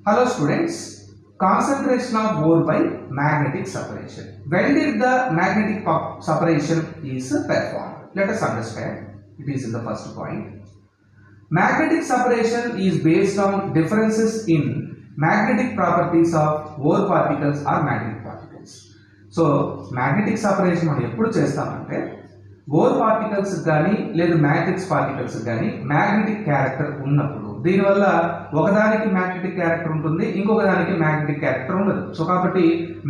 Hello students, concentration of ore by magnetic separation. When did the magnetic separation is performed? Let us understand. It is in the first point. Magnetic separation is based on differences in magnetic properties of ore particles or magnetic particles. So, magnetic separation మనం ఎప్పుడు చేస్తామంటే or particles కానీ లేదా matrix particles కానీ magnetic character ఉన్నప్పుడు దీనివల్ల ఒకదానికి magnetic character ఉంటుంది, ఇంకొక దానికి మ్యాగ్నెటిక్ క్యారెక్టర్ ఉండదు. సో కాబట్టి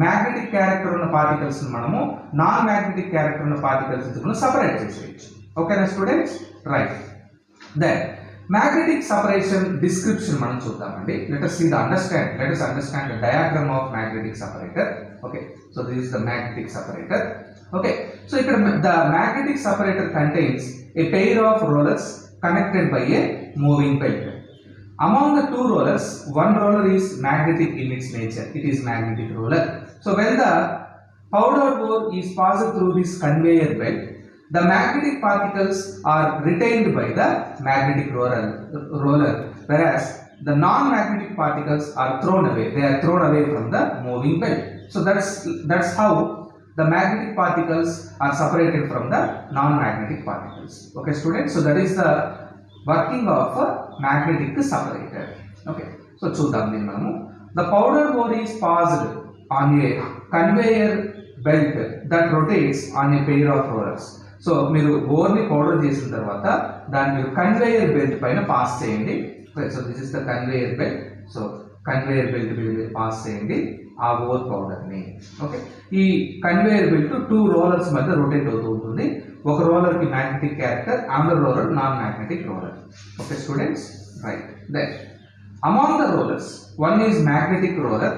మ్యాగ్నెటిక్ క్యారెక్టర్ ఉన్న పార్టికల్స్ మనము నాన్ మ్యాగ్నెటిక్ క్యారెక్టర్ ఉన్న పార్టికల్స్ మనం సపరేట్ చేసేయచ్చు. ఓకేనా students? Right. Then magnetic separation description మనం చూద్దామండి. let us understand the diagram of magnetic separator. okay, so this is the magnetic separator. okay, so ఇక్కడ the magnetic separator contains a pair of rollers connected by a moving belt. Among the two rollers, one roller is magnetic in its nature, it is magnetic roller. So when the powder ore is passed through this conveyor belt, the magnetic particles are retained by the magnetic roller, whereas the non-magnetic particles are thrown away. They are thrown away from the moving belt. So that's how the magnetic particles are separated from the non-magnetic particles. Okay, students. So that is the working of a magnetic separator. Okay. So చూద్దాం దీన్ని మనము. The powder ore is passed on a conveyor belt that rotates on a pair of rollers. So మీరు ఓర్ని powder చేసిన తర్వాత దాన్ని మీరు conveyor belt పైన పాస్ చేయండి. So this is the conveyor belt. So conveyor belt మీద మీరు పాస్ చేయండి ఆ ఓర్ పౌడర్ని. ఓకే, ఈ కన్వేయర్ బెల్ట్ టూ రోలర్స్ మధ్య రొటేట్ అవుతూ ఉంటుంది. ఒక రోలర్కి magnetic character, another roller non magnetic roller. Okay students, right. Then among the rollers one is magnetic roller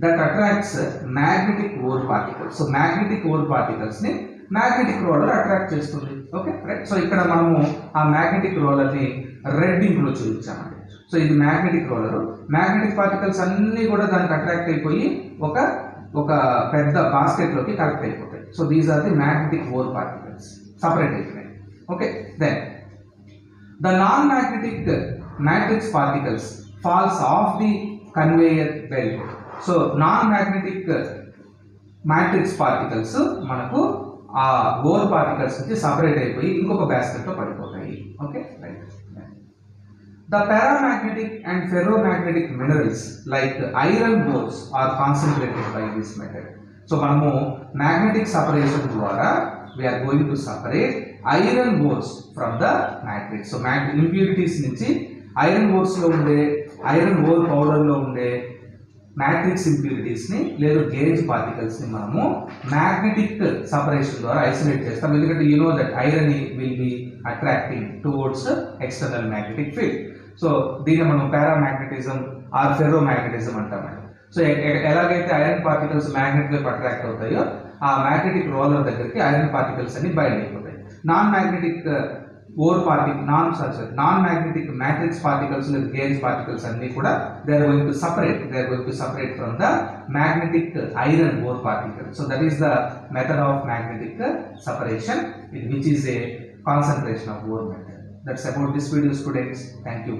that attracts magnetic ore particles. So magnetic or పార్టికల్స్ని magnetic roller attract చేస్తుంది. Okay, right. So ఇక్కడ మనము ఆ magnetic రోలర్ని red ఇంక్లో చూపించామండి. సో ఇది మ్యాగ్నెటిక్ రోలర్. మ్యాగ్నెటిక్ పార్టికల్స్ అన్నీ కూడా దానికి అట్రాక్ట్ అయిపోయి ఒక పెద్ద బాస్కెట్లోకి కలెక్ట్ అయిపోతాయి. So these are the magnetic ore particles separate అయిపోయాయి. Okay, then the non magnetic matrix particles falls off the conveyor belt. So non magnetic matrix particles మనకు ఆ ఓర్ పార్టికల్స్ నుంచి సపరేట్ అయిపోయి ఇంకొక బాస్కెట్లో పడిపోతాయి. Okay, right. The paramagnetic and ferromagnetic minerals like iron ores are concentrated by this method. So మనము magnetic separation ద్వారా we are going to separate iron ores from the matrix. So impurities నుంచి iron ఓర్స్లో ఉండే iron or పౌడర్లో ఉండే matrix ఇంప్యూరిటీస్ని లేదా gauge పార్టికల్స్ని మనము magnetic separation ద్వారా ఐసోలేట్ చేస్తాం. ఎందుకంటే you know that iron will be attracting towards external magnetic field. So దీన్ని మనం పారామాగ్నెటిజం ఆర్ ఫెర్రోమాగ్నెటిజం అంటామండి. సో ఎలాగైతే ఐరన్ పార్టికల్స్ మ్యాగ్నెట్ వైపు అట్రాక్ట్ అవుతాయో ఆ మ్యాగ్నెటిక్ రోలర్ దగ్గరికి ఐరన్ పార్టికల్స్ అన్ని బయట అయిపోతాయి. Non magnetic ore particle non magnetic matrix particles లేదా గేజ్ పార్టికల్స్ అన్ని కూడా they are going to separate from the magnetic iron ore particle. So that is the method of magnetic separation which is a concentration of ore method. That's about this video students. Thank you.